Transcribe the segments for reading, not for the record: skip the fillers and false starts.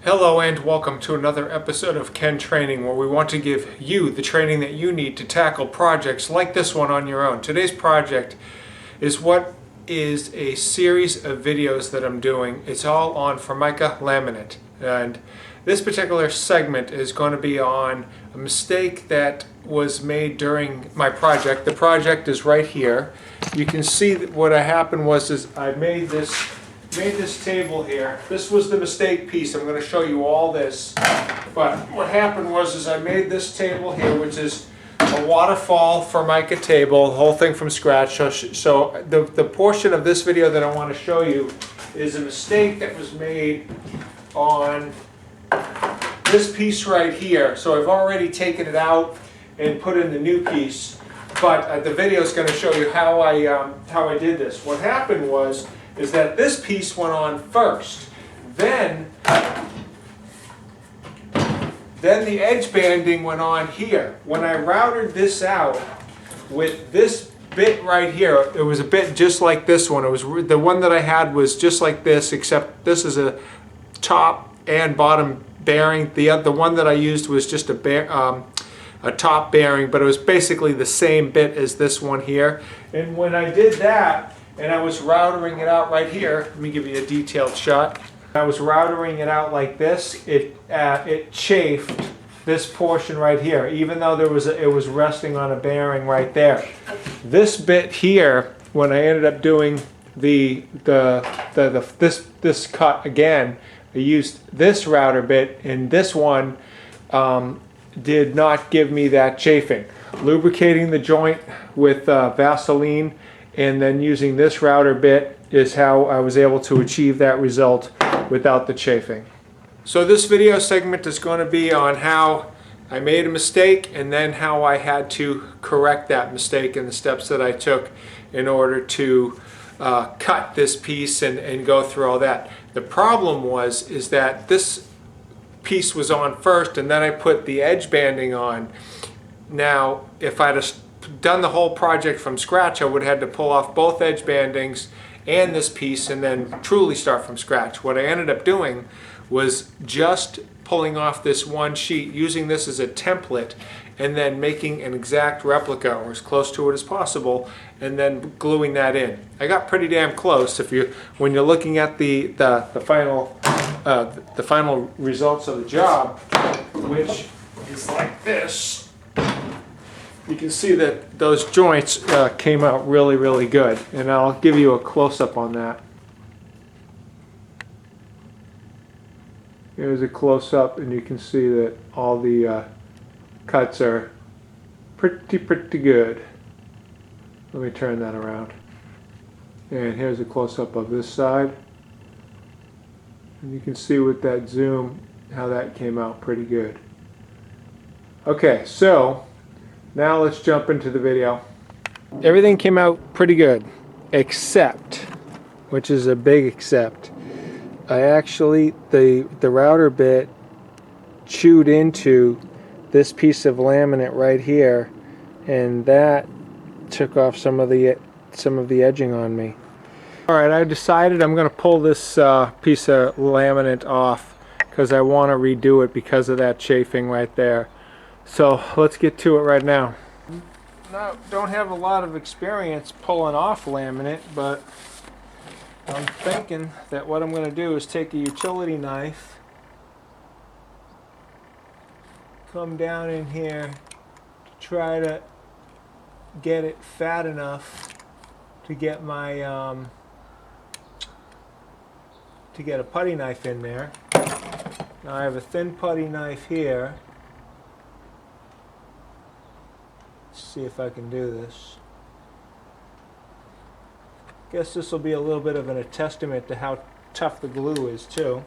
Hello and welcome to another episode of Ken Training, where we want to give you the training that you need to tackle projects like this one on your own. Today's project is a series of videos that I'm doing. It's all on Formica Laminate, and this particular segment is going to be on a mistake that was made during my project. The project is right here. You can see that what happened was I made this table here. This was the mistake piece. I'm going to show you all this. But what happened was I made this table here, which is a Waterfall Formica table, the whole thing from scratch. So the portion of this video that I want to show you is a mistake that was made on this piece right here. So I've already taken it out and put in the new piece, but the video is going to show you how I did this. What happened is that this piece went on first. Then the edge banding went on here. When I routed this out with this bit right here, it was a bit just like this one. It was the one that I had was just like this, except this is a top and bottom bearing. The one that I used was just a top bearing, but it was basically the same bit as this one here. And when I did that, and I was routering it out right here, let me give you a detailed shot. I was routering it out like this. It chafed this portion right here, even though it was resting on a bearing right there. This bit here, when I ended up doing this cut again, I used this router bit, and this one did not give me that chafing. Lubricating the joint with Vaseline and then using this router bit is how I was able to achieve that result without the chafing. So this video segment is going to be on how I made a mistake and then how I had to correct that mistake and the steps that I took in order to cut this piece and go through all that. The problem is that this piece was on first and then I put the edge banding on. Now if I'd have done the whole project from scratch, I would have had to pull off both edge bandings and this piece and then truly start from scratch. What I ended up doing was just pulling off this one sheet, using this as a template, and then making an exact replica or as close to it as possible, and then gluing that in. I got pretty damn close. When you're looking at the final results of the job, which is like this, you can see that those joints came out really, really good. And I'll give you a close-up on that. Here's a close-up, and you can see that all the cuts are pretty good. Let me turn that around. And here's a close-up of this side. And you can see with that zoom how that came out pretty good. Okay, so now let's jump into the video. Everything came out pretty good, except, which is a big except, the router bit chewed into this piece of laminate right here, and that took off some of the edging on me. Alright, I decided I'm going to pull this piece of laminate off because I want to redo it because of that chafing right there. So let's get to it right now. Now, don't have a lot of experience pulling off laminate, but I'm thinking that what I'm going to do is take a utility knife, come down in here to try to get it fat enough to get my to get a putty knife in there. Now I have a thin putty knife here. See if I can do this. Guess this will be a little bit of a testament to how tough the glue is too.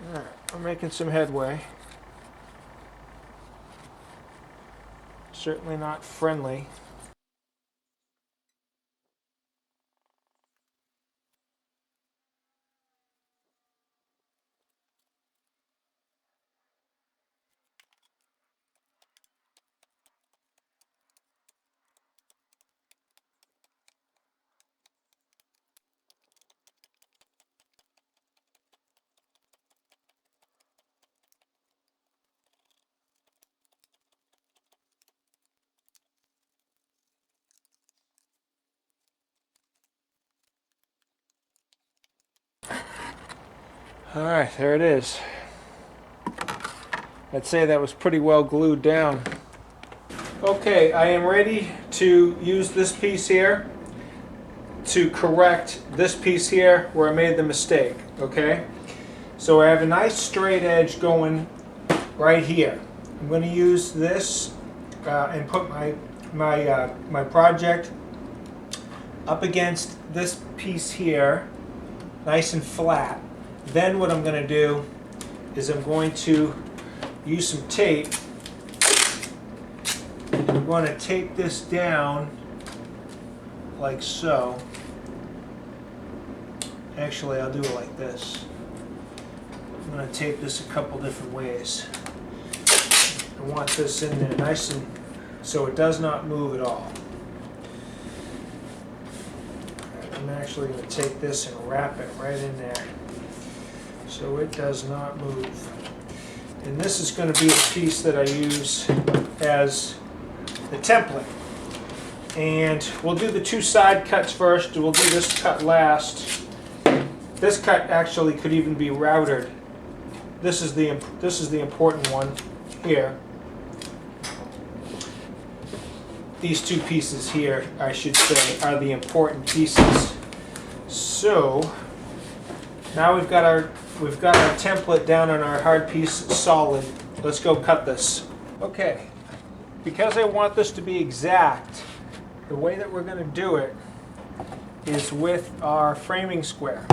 Alright, I'm making some headway. Certainly not friendly. Alright, there it is. I'd say that was pretty well glued down. Okay, I am ready to use this piece here to correct this piece here where I made the mistake, okay? So I have a nice straight edge going right here. I'm going to use this and put my project up against this piece here, nice and flat. Then what I'm going to do is I'm going to use some tape. And I'm going to tape this down like so. Actually, I'll do it like this. I'm going to tape this a couple different ways. I want this in there nice and so it does not move at all. I'm actually going to take this and wrap it right in there so it does not move. And this is going to be the piece that I use as the template. And we'll do the two side cuts first. We'll do this cut last. This cut actually could even be routed. This is the important one here. These two pieces here, I should say, are the important pieces. So now we've got our template down on our hard piece solid. Let's go cut this. Okay, because I want this to be exact, the way that we're going to do it is with our framing square.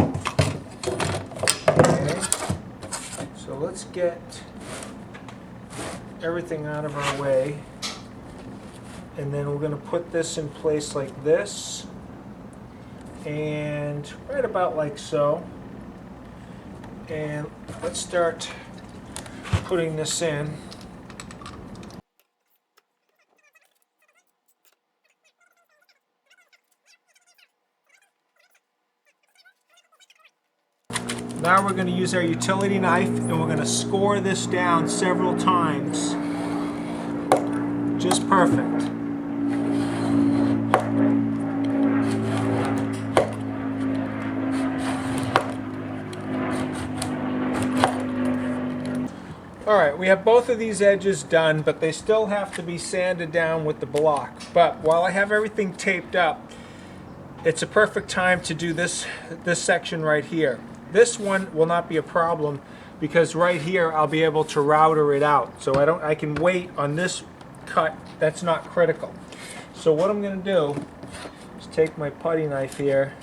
Okay, so let's get everything out of our way. And then we're going to put this in place like this, and right about like so. And let's start putting this in. Now we're going to use our utility knife and we're going to score this down several times. Just perfect. Alright, we have both of these edges done, but they still have to be sanded down with the block. But while I have everything taped up, it's a perfect time to do this section right here. This one will not be a problem because right here I'll be able to router it out. So I can wait on this cut. That's not critical. So what I'm going to do is take my putty knife here,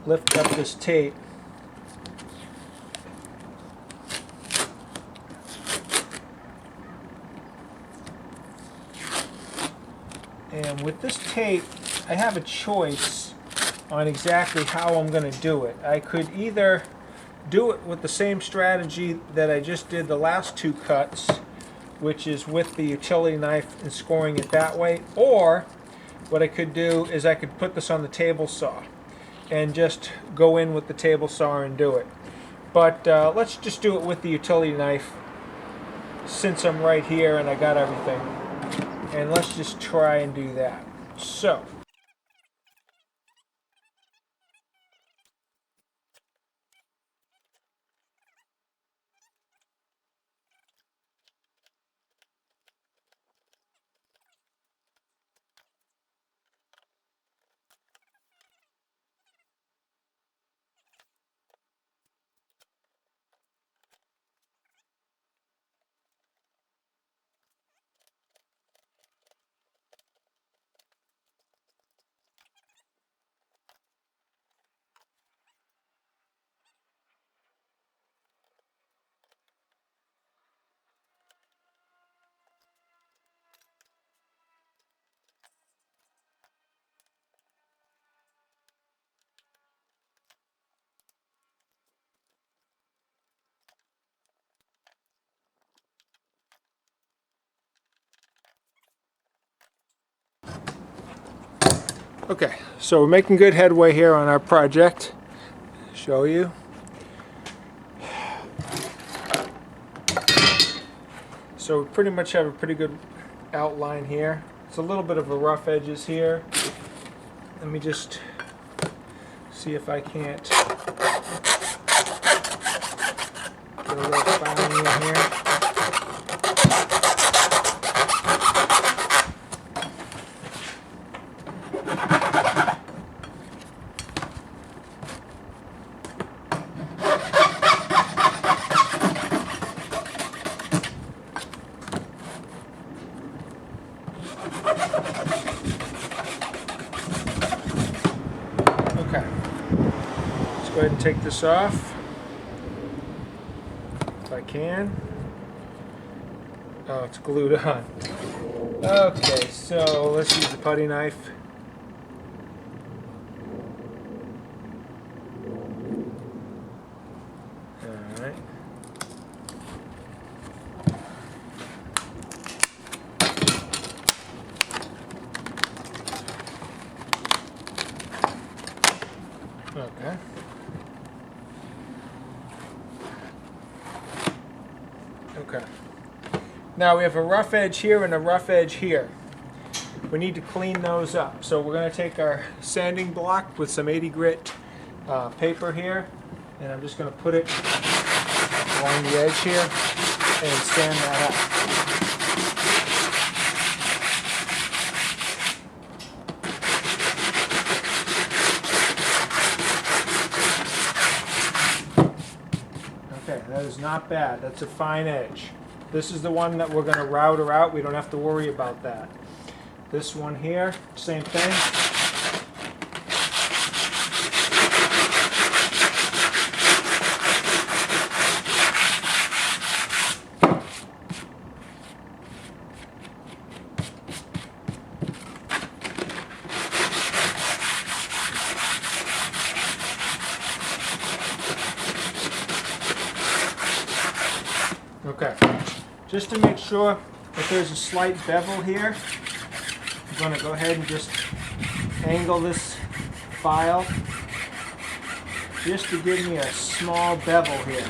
lift up this tape, and with this tape I have a choice on exactly how I'm going to do it. I could either do it with the same strategy that I just did the last two cuts, which is with the utility knife and scoring it that way, or what I could do is I could put this on the table saw and just go in with the table saw and do it. But let's just do it with the utility knife since I'm right here and I got everything. And let's just try and do that. So okay, so we're making good headway here on our project. Show you. So we pretty much have a pretty good outline here. It's a little bit of a rough edges here. Let me just see if I can't Get a little filing in here. Okay, let's go ahead and take this off if I can. Oh, it's glued on. Okay, so let's use the putty knife. Alright. Okay. Okay. Now we have a rough edge here and a rough edge here. We need to clean those up. So we're going to take our sanding block with some 80 grit paper here, and I'm just going to put it along the edge here and sand that up. Okay, that is not bad. That's a fine edge. This is the one that we're going to router out. We don't have to worry about that. This one here, same thing. Okay, just to make sure if there's a slight bevel here, I'm going to go ahead and just angle this file just to give me a small bevel here.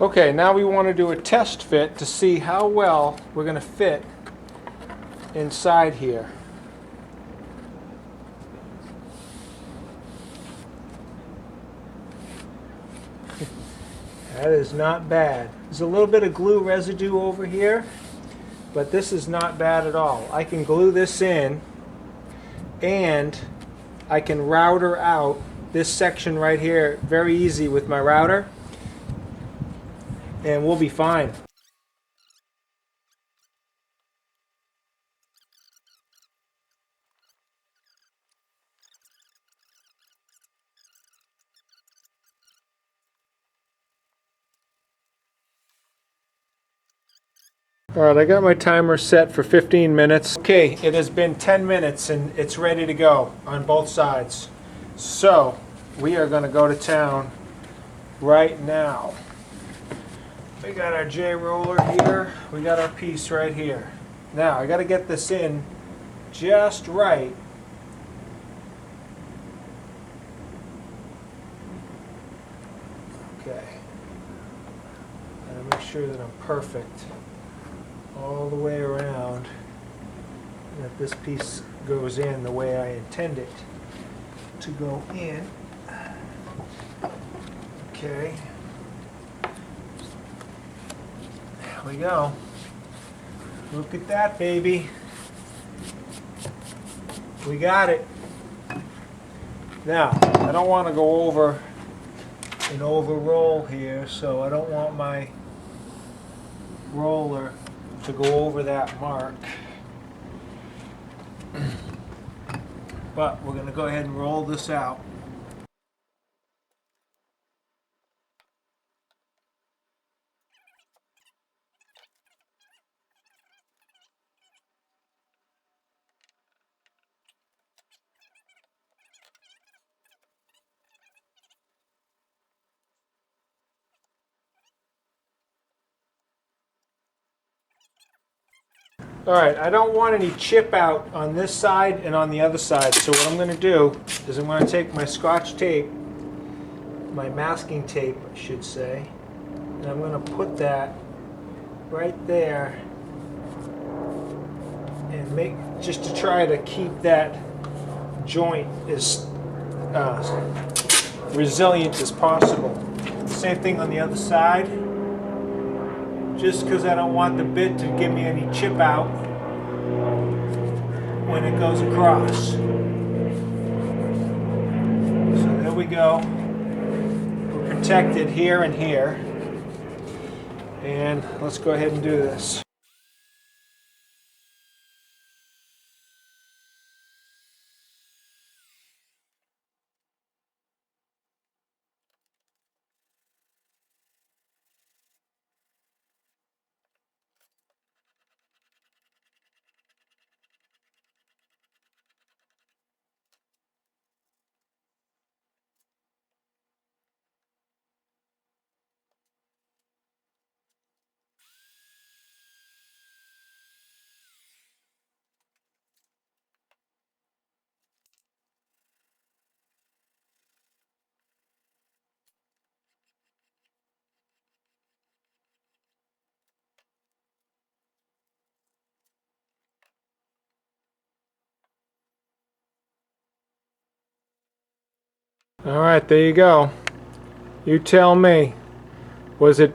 Okay, now we want to do a test fit to see how well we're going to fit inside here. That is not bad. There's a little bit of glue residue over here, but this is not bad at all. I can glue this in and I can router out this section right here very easy with my router, and we'll be fine. Alright, I got my timer set for 15 minutes. Okay, it has been 10 minutes and it's ready to go on both sides. So, we are going to go to town right now. We got our J-roller here. We got our piece right here. Now, I got to get this in just right. Okay. Gotta make sure that I'm perfect all the way around, and that this piece goes in the way I intend it to go in. Okay. There we go. Look at that, baby. We got it. Now, I don't want to go over an over roll here, so I don't want my roller to go over that mark. But we're going to go ahead and roll this out. Alright, I don't want any chip out on this side and on the other side, so what I'm going to do is I'm going to take my Scotch tape, my masking tape I should say, And I'm going to put that right there and make, just to try to keep that joint as resilient as possible. Same thing on the other side, just because I don't want the bit to give me any chip out when it goes across. So there we go. We're protected here and here. And let's go ahead and do this. All right, there you go. You tell me. Was it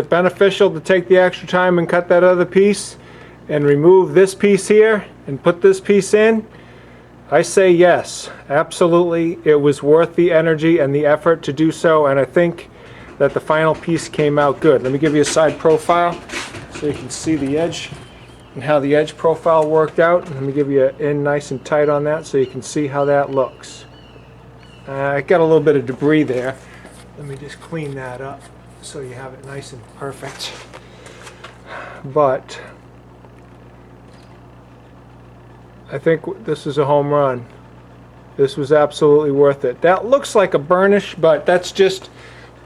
beneficial to take the extra time and cut that other piece and remove this piece here and put this piece in? I say yes, absolutely. It was worth the energy and the effort to do so, and I think that the final piece came out good. Let me give you a side profile so you can see the edge and how the edge profile worked out. Let me give you an in nice and tight on that so you can see how that looks. I got a little bit of debris there. Let me just clean that up so you have it nice and perfect. But I think this is a home run. This was absolutely worth it. That looks like a burnish, but that's just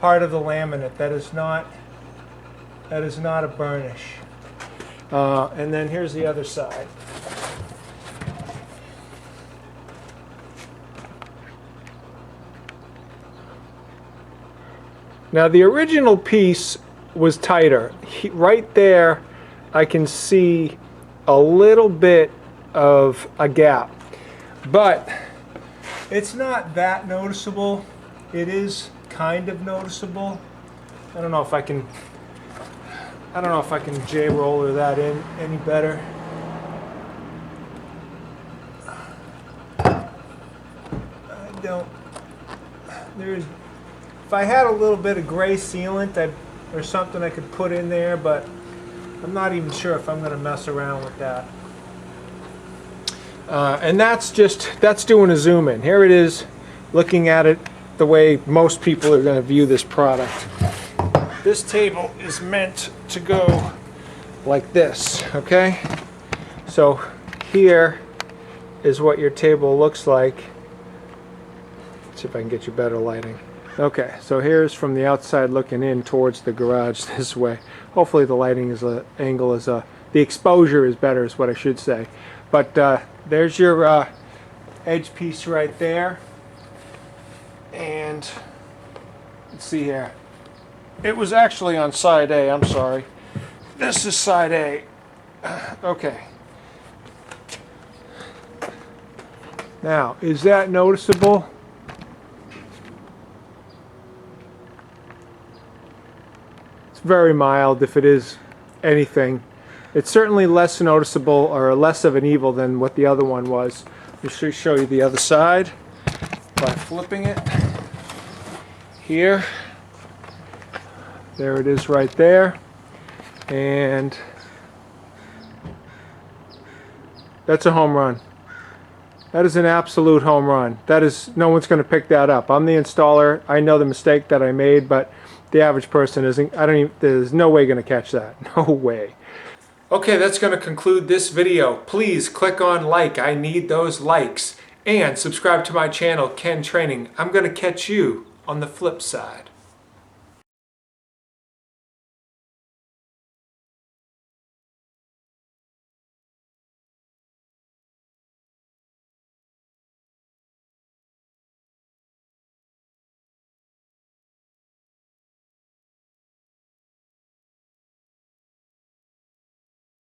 part of the laminate. That is not a burnish. And then here's the other side. Now the original piece was tighter. Right there I can see a little bit of a gap, but it's not that noticeable. It is kind of noticeable. I don't know if I can J-roller that in any better. I don't. If I had a little bit of gray sealant or something I could put in there, but I'm not even sure if I'm going to mess around with that. And that's doing a zoom in. Here it is, looking at it the way most people are going to view this product. This table is meant to go like this, okay? So here is what your table looks like. Let's see if I can get you better lighting. Okay, so here's from the outside looking in towards the garage this way. Hopefully the lighting angle is the exposure is better is what I should say. But there's your edge piece right there. And let's see here. It was actually on side A, I'm sorry. This is side A. Okay. Now, is that noticeable? Very mild, if it is anything. It's certainly less noticeable or less of an evil than what the other one was. Let me show you the other side by flipping it. Here, there it is right there, and that's a home run. That is an absolute home run. That is, no one's going to pick that up. I'm the installer. I know the mistake that I made, but the average person isn't. There's no way going to catch that. No way. Okay, that's going to conclude this video. Please click on like. I need those likes. And subscribe to my channel, Ken Training. I'm going to catch you on the flip side.